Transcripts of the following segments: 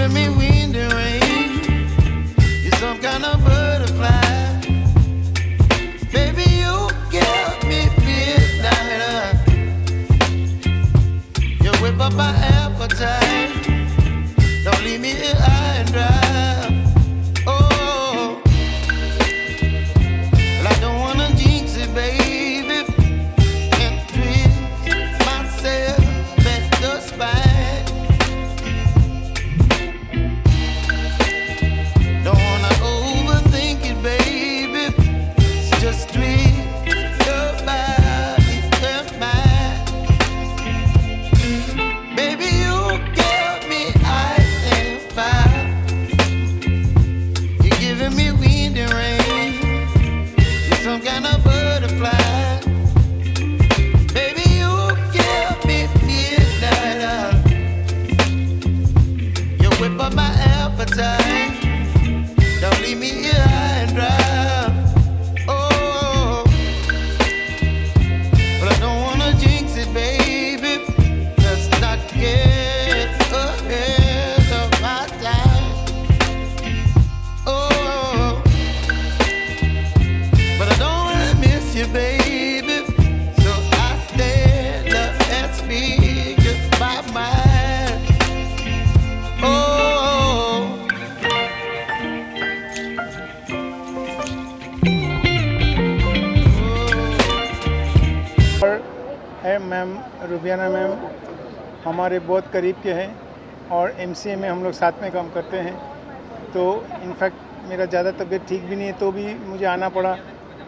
giving me wind and rain. You're some kind of butterfly. Baby, you give me midnight. You whip up my appetite. Don't leave me here high and dry. Oh, well, I don't wanna jinx it, baby, and twist myself at the spine. Don't wanna overthink it, baby. It's just twist your body and mine. Baby, you give me ice and fire. You're giving me wind and rain. You're some kind of butterfly. Baby, you give me midnight. You whip up my appetite. Don't leave me here high and dry. Oh, but I don't wanna jinx it, baby. Let's not get ahead of my time. Oh, but I don't wanna miss you, baby. So I stand up and speak my mind. Oh, है ma'am रुबियाना ma'am हमारे बहुत करीब के हैं और MCA में हम लोग साथ में काम करते हैं। तो इनफैक्ट मेरा ज़्यादा तबीयत ठीक भी नहीं है तो भी मुझे आना पड़ा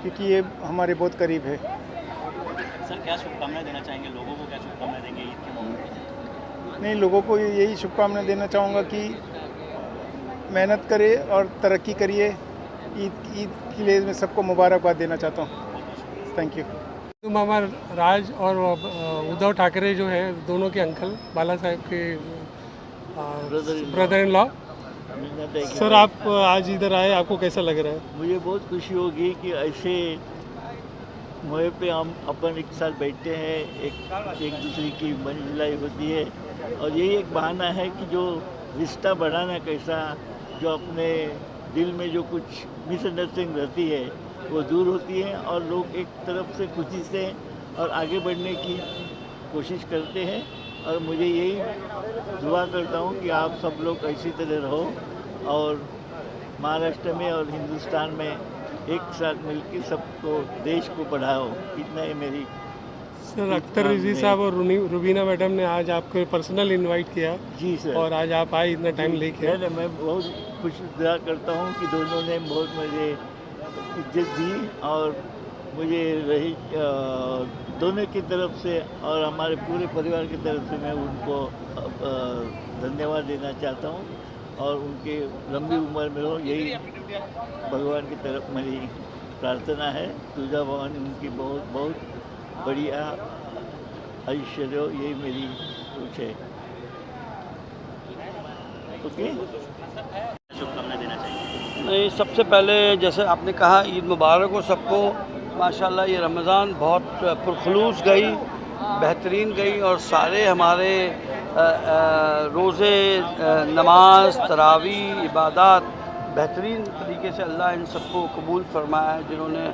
क्योंकि ये हमारे बहुत करीब है। सर क्या शुभकामनाएं देना चाहेंगे लोगों को, क्या शुभकामनाएं देंगे ईद के मौके पर? नहीं, लोगों को यही शुभकामनाएं देना चाहूँगा कि मेहनत करे और तरक्की करिए। ईद के लिए मैं सबको मुबारकबाद देना चाहता हूँ। Thank you. मामा राज और उद्धव ठाकरे जो है दोनों के अंकल बाला साहेब के ब्रदर इन लॉ। सर आप आज इधर आए, आपको कैसा लग रहा है? मुझे बहुत खुशी होगी कि ऐसे मौके पे हम अपन एक साथ बैठते हैं, एक दूसरे की मंजिलाई होती है और यही एक बहाना है कि जो रिश्ता बढ़ाना कैसा, जो अपने दिल में जो कुछ मिसअंडरस्टैंडिंग रहती है वो दूर होती है और लोग एक तरफ से खुशी से और आगे बढ़ने की कोशिश करते हैं। और मुझे यही दुआ करता हूँ कि आप सब लोग इसी तरह रहो और महाराष्ट्र में और हिंदुस्तान में एक साथ मिलकर सबको देश को बढ़ाओ। इतना ही मेरी। सर अख्तर रिजी साहब और रुबीना मैडम ने आज आपको पर्सनल इनवाइट किया। जी सर। और आज आप आए इतना टाइम लेके। मैं बहुत खुशनुमा करता हूँ कि दोनों ने बहुत मुझे इज्जत दी और मुझे रही दोनों की तरफ से और हमारे पूरे परिवार की तरफ से मैं उनको धन्यवाद देना चाहता हूँ और उनके लंबी उम्र में हो, यही भगवान की तरफ मेरी प्रार्थना है। तुझा भगवान उनकी बहुत बहुत बढ़िया आयुष्य हो, यही मेरी सोच है। ओके, शुभकामनाएं देना चाहिए? नहीं, सबसे पहले जैसे आपने कहा ईद मुबारक हो सबको। माशाल्लाह ये रमज़ान बहुत पुरखलूस गई, बेहतरीन गई और सारे हमारे रोज़े, नमाज, तरावी, इबादत बेहतरीन तरीके से अल्लाह इन सबको कबूल फरमाया। जिन्होंने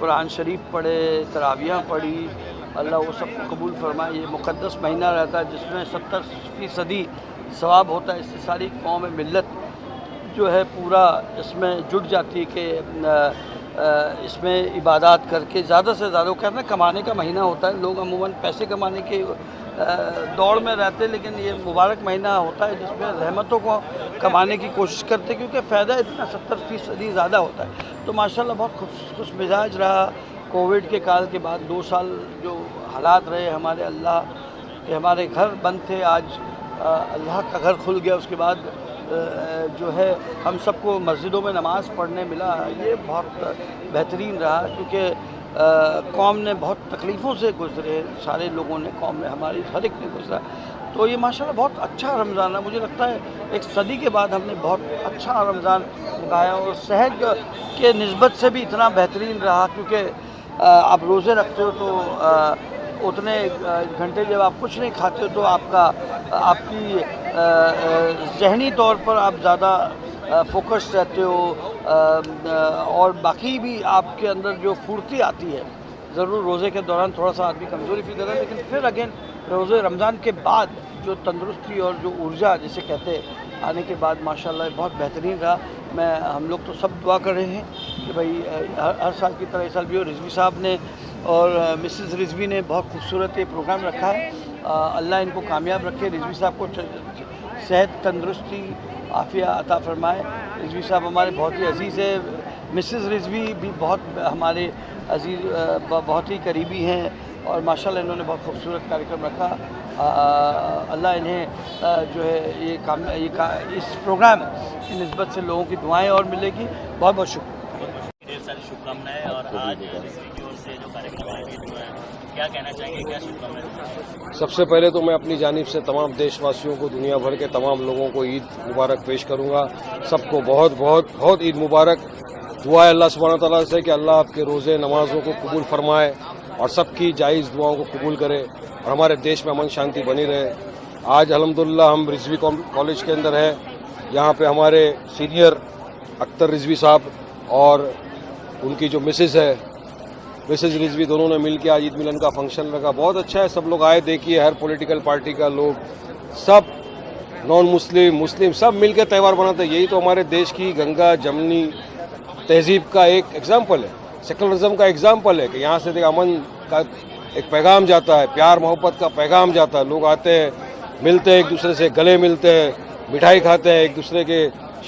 कुरान शरीफ पढ़े, तरावियाँ पढ़ी, अल्लाह वो सबको कबूल फरमाए। ये मुक़द्दस महीना रहता है जिसमें 70% सवाब होता है। इससे सारी कौम मिल्लत जो है पूरा इसमें जुट जाती है कि इसमें इबादत करके ज़्यादा से ज़्यादा, वो कहते हैं कमाने का महीना होता है, लोग अमूमन पैसे कमाने के दौड़ में रहते हैं, लेकिन ये मुबारक महीना होता है जिसमें रहमतों को कमाने की कोशिश करते हैं क्योंकि फ़ायदा इतना 70% ज़्यादा होता है। तो माशाल्लाह बहुत खुश मिजाज रहा। कोविड के काल के बाद 2 साल जो हालात रहे हमारे, अल्लाह के हमारे घर बंद थे, आज अल्लाह का घर खुल गया। उसके बाद जो है हम सबको मस्जिदों में नमाज़ पढ़ने मिला, ये बहुत बेहतरीन रहा क्योंकि कौम ने बहुत तकलीफ़ों से गुज़रे, सारे लोगों ने, कौम ने, हमारी हर एक ने गुज़रा। तो ये माशाल्लाह बहुत अच्छा रमज़ान है। मुझे लगता है एक सदी के बाद हमने बहुत अच्छा रमज़ान लगाया और सहज के निस्बत से भी इतना बेहतरीन रहा क्योंकि आप रोज़े रखते हो तो उतने घंटे जब आप कुछ नहीं खाते हो तो आपकी ज़हनी तौर पर आप ज़्यादा फोकस रहते हो, और बाकी भी आपके अंदर जो फुर्ती आती है। ज़रूर रोज़े के दौरान थोड़ा सा आदमी कमज़ोरी फील करता है, लेकिन फिर अगेन रोज़े रमज़ान के बाद जो तंदुरुस्ती और जो ऊर्जा जिसे कहते हैं आने के बाद माशाल्लाह बहुत बेहतरीन रहा। हम लोग तो सब दुआ कर रहे हैं कि भाई हर साल की तरह इस साल भी। और रिजवी साहब ने और मिसेस रिजवी ने बहुत खूबसूरत ये प्रोग्राम रखा है। अल्लाह इनको कामयाब रखे, रिजवी साहब को सेहत तंदुरुस्ती आफिया अता फरमाए। रिजवी साहब हमारे बहुत ही अजीज़ है, मिसेस रिजवी भी बहुत हमारे अजीज़ बहुत ही करीबी हैं, और माशाल्लाह इन्होंने बहुत खूबसूरत कार्यक्रम रखा। अल्लाह इन्हें जो है इस प्रोग्राम की निस्बत से लोगों की दुआएं और मिलेगी। बहुत बहुत शुक्रिया। ढेर सारी शुभकामनाएं। और आज रिजवी की ओर से जो कार्यक्रम आयोजित हुआ है, क्या कहना चाहेंगे, क्या शुभकामनाएं? सबसे पहले तो मैं अपनी जानिब से तमाम देशवासियों को, दुनिया भर के तमाम लोगों को ईद मुबारक पेश करूंगा। सबको बहुत बहुत बहुत ईद मुबारक। दुआ है अल्लाह सुब्हानहू तआला से कि अल्लाह आपके रोज़े नमाजों को कबूल फरमाए और सबकी जायज़ दुआओं को कबूल करे और हमारे देश में अमन शांति बनी रहे। आज अल्हम्दुलिल्लाह हम रिजवी कॉलेज के अंदर हैं। यहाँ पे हमारे सीनियर अख्तर रिजवी साहब और उनकी जो मिसेस है, मिसेस रिजवी, दोनों ने मिलकर आज ईद मिलन का फंक्शन रखा। बहुत अच्छा है, सब लोग आए। देखिए हर पॉलिटिकल पार्टी का लोग, सब नॉन मुस्लिम मुस्लिम सब मिलकर त्यौहार मनाते हैं। यही तो हमारे देश की गंगा जमनी तहजीब का एक एग्जाम्पल है, सेकुलरिज्म का एग्जाम्पल है कि यहाँ से अमन का एक पैगाम जाता है, प्यार मोहब्बत का पैगाम जाता है। लोग आते हैं, मिलते हैं, एक दूसरे से गले मिलते हैं, मिठाई खाते हैं, एक दूसरे के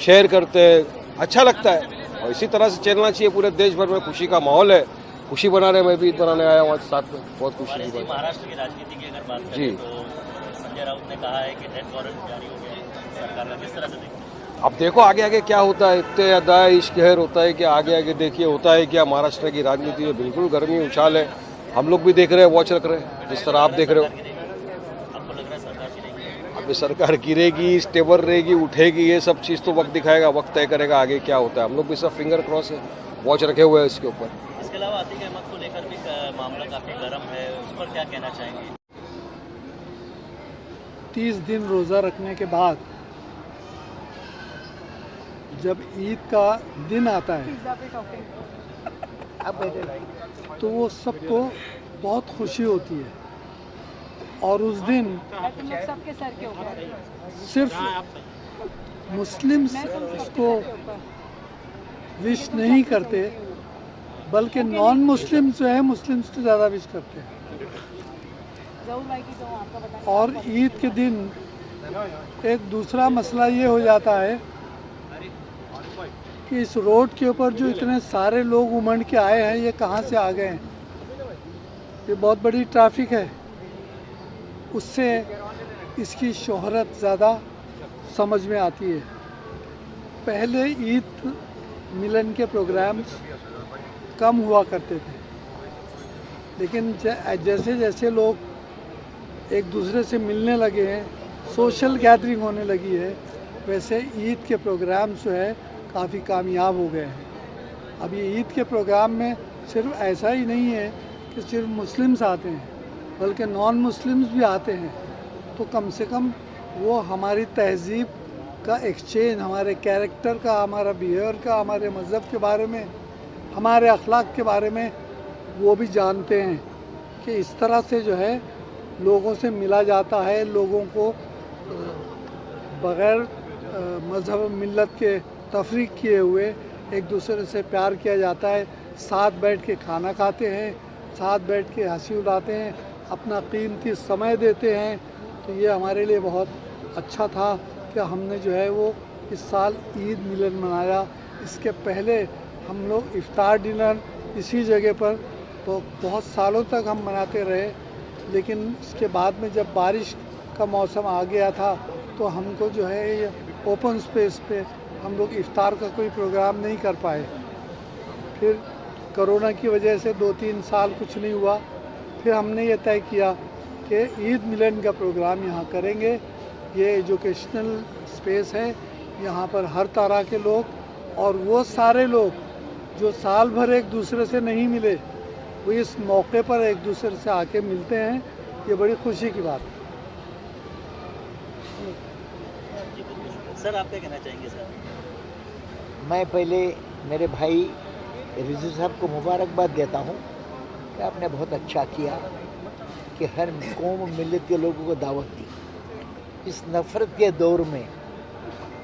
शेयर करते हैं, अच्छा लगता है। और इसी तरह से चलना चाहिए। पूरे देश भर में खुशी का माहौल है, खुशी बना रहे। मैं भी ईद बनाने आया हूँ आज साथ में, बहुत खुशी की बात। महाराष्ट्र की राजनीति की अगर बात करें तो संजय राउत ने कहा है कि डेथ वारंट जारी हो गया है सरकार का, किस तरह से देखते हैं? अब देखो आगे आगे क्या होता है। इतने अदाय इश्क़हर होता है कि आगे आगे देखिए होता है क्या। महाराष्ट्र की राजनीति में बिल्कुल गर्मी उछाल है। हम लोग भी देख रहे हैं, वॉच रख रहे हैं, जिस तरह आप देख रहे हो। आपको लग रहा है सरकार गिरेगी? अब सरकार गिरेगी, स्टेबल रहेगी, उठेगी, ये सब चीज़ तो वक्त दिखाएगा, वक्त तय करेगा आगे क्या होता है। हम लोग भी सब फिंगर क्रॉस है, वॉच रखे हुए हैं इसके ऊपर। इसके अलावा अतीक अहमद को लेकर भी मामला काफ़ी गर्म है, उस पर क्या कहना चाहेंगे? 30 दिन रोज़ा रखने के बाद जब ईद का दिन आता है तो वो सबको बहुत खुशी होती है। और उस दिन सिर्फ मुस्लिम्स इसको विश नहीं करते, बल्कि नॉन मुस्लिम जो है मुस्लिम्स को ज़्यादा विश करते हैं। और ईद के दिन एक दूसरा मसला ये हो जाता है कि इस रोड के ऊपर जो इतने सारे लोग उमड़ के आए हैं, ये कहाँ से आ गए हैं। ये बहुत बड़ी ट्रैफिक है, उससे इसकी शोहरत ज़्यादा समझ में आती है। पहले ईद मिलन के प्रोग्राम्स कम हुआ करते थे, लेकिन जैसे जैसे लोग एक दूसरे से मिलने लगे हैं, सोशल गैदरिंग होने लगी है, वैसे ईद के प्रोग्राम्स जो है काफ़ी कामयाब हो गए हैं। अब ये ईद के प्रोग्राम में सिर्फ ऐसा ही नहीं है कि सिर्फ मुस्लिम्स आते हैं, बल्कि नॉन मुस्लिम्स भी आते हैं। तो कम से कम वो हमारी तहज़ीब का एक्सचेंज, हमारे कैरेक्टर का, हमारा बिहेवियर का, हमारे मज़हब के बारे में, हमारे अखलाक के बारे में वो भी जानते हैं कि इस तरह से जो है लोगों से मिला जाता है, लोगों को बग़ैर मज़हब मिल्लत के तफरीक किए हुए एक दूसरे से प्यार किया जाता है। साथ बैठ के खाना खाते हैं, साथ बैठ के हंसी उड़ाते हैं, अपना कीमती समय देते हैं। तो ये हमारे लिए बहुत अच्छा था कि हमने जो है वो इस साल ईद मिलन मनाया। इसके पहले हम लोग इफ्तार डिनर इसी जगह पर तो बहुत सालों तक हम मनाते रहे, लेकिन इसके बाद में जब बारिश का मौसम आ गया था तो हमको जो है ये ओपन स्पेस पे हम लोग इफ्तार का कोई प्रोग्राम नहीं कर पाए। फिर कोरोना की वजह से 2-3 साल कुछ नहीं हुआ। फिर हमने ये तय किया कि ईद मिलन का प्रोग्राम यहाँ करेंगे। ये एजुकेशनल स्पेस है, यहाँ पर हर तरह के लोग और वो सारे लोग जो साल भर एक दूसरे से नहीं मिले, वो इस मौके पर एक दूसरे से आके मिलते हैं, ये बड़ी खुशी की बात है। सर आप क्या कहना चाहेंगे सर? मैं पहले मेरे भाई रिजवी साहब को मुबारकबाद देता हूँ कि आपने बहुत अच्छा किया कि हर कौम मिलत के लोगों को दावत दी। इस नफ़रत के दौर में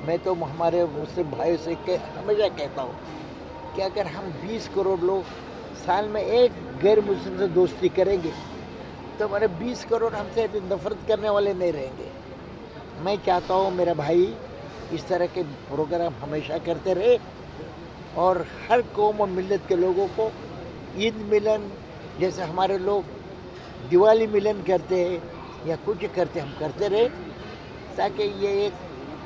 मैं तो हमारे मुस्लिम भाइयों से हमेशा कहता हूँ कि अगर हम 20 करोड़ लोग साल में एक गैर मुस्लिम से दोस्ती करेंगे तो हमारे 20 करोड़ हमसे नफरत करने वाले नहीं रहेंगे। मैं चाहता हूँ मेरा भाई इस तरह के प्रोग्राम हमेशा करते रहे और हर कौम और मिल्लत के लोगों को ईद मिलन जैसे हमारे लोग दिवाली मिलन करते हैं या कुछ करते हम करते रहे, ताकि ये एक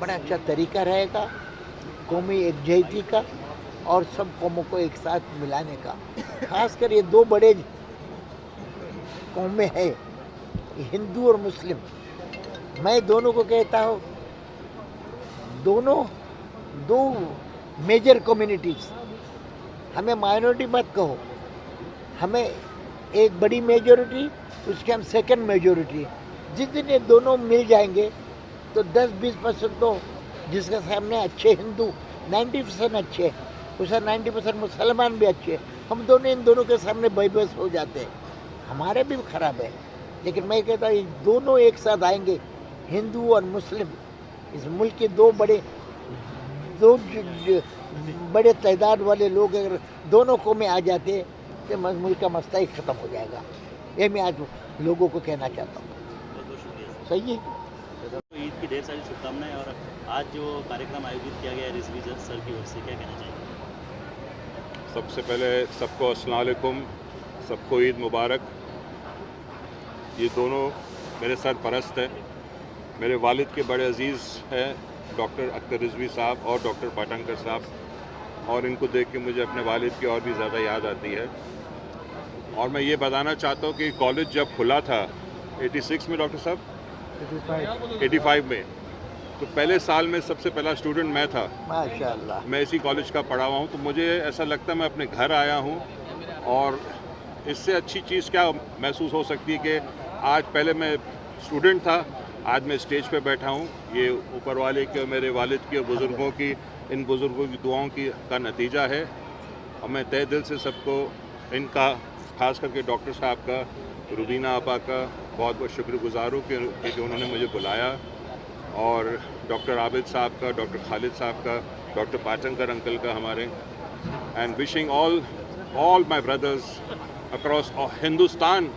बड़ा अच्छा तरीका रहेगा कौमी एकजुटता का और सब कौमों को एक साथ मिलाने का। खासकर ये दो बड़े कौमें हैं, हिंदू और मुस्लिम। मैं दोनों को कहता हूँ, दोनों दो मेजर कम्युनिटीज़, हमें माइनॉरिटी मत कहो, हमें एक बड़ी मेजॉरिटी उसके हम सेकंड मेजॉरिटी। जिस दिन ये दोनों मिल जाएंगे तो 10-20% तो जिसके सामने अच्छे हिंदू 90% अच्छे, उसका 90% मुसलमान भी अच्छे, हम दोनों इन दोनों के सामने बेबस हो जाते हैं। हमारे भी खराब है, लेकिन मैं कहता हूँ दोनों एक साथ आएंगे, हिंदू और मुस्लिम। इस मुल्क के दो बड़े तादाद वाले लोग अगर दोनों को में आ जाते तो मुल्क का मसला ही ख़त्म हो जाएगा। ये मैं आज लोगों को कहना चाहता हूँ। सही है। ईद की ढेर सारी शुभकामनाएं। और आज जो कार्यक्रम आयोजित किया गया रिजवी सर की ओर से, क्या कहना चाहिए? सबसे पहले सबको अस्सलाम वालेकुम, सबको ईद मुबारक। ये दोनों मेरे सरपरस्त हैं, मेरे वालिद के बड़े अजीज़ हैं डॉक्टर अख्तर रिजवी साहब और डॉक्टर पाटंकर साहब, और इनको देख के मुझे अपने वालिद की और भी ज़्यादा याद आती है। और मैं ये बताना चाहता हूँ कि कॉलेज जब खुला था 86 में डॉक्टर साहब 85 में, तो पहले साल में सबसे पहला स्टूडेंट मैं था। माशाल्लाह। मैं इसी कॉलेज का पढ़ा हुआ हूँ, तो मुझे ऐसा लगता है मैं अपने घर आया हूँ। और इससे अच्छी चीज़ क्या महसूस हो सकती है कि आज, पहले मैं स्टूडेंट था, आज मैं स्टेज पे बैठा हूँ। ये ऊपर वाले के और मेरे वालिद की और बुज़ुर्गों की, इन बुज़ुर्गों की दुआओं का नतीजा है। और मैं तहे दिल से सबको, इनका खास करके डॉक्टर साहब का, रुबीना आपा का बहुत बहुत शुक्रगुज़ार हूँ कि उन्होंने मुझे बुलाया, और डॉक्टर आबिद साहब का, डॉक्टर खालिद साहब का, डॉक्टर पाटंकर अंकल का हमारे। And wishing all my brothers across Hindustan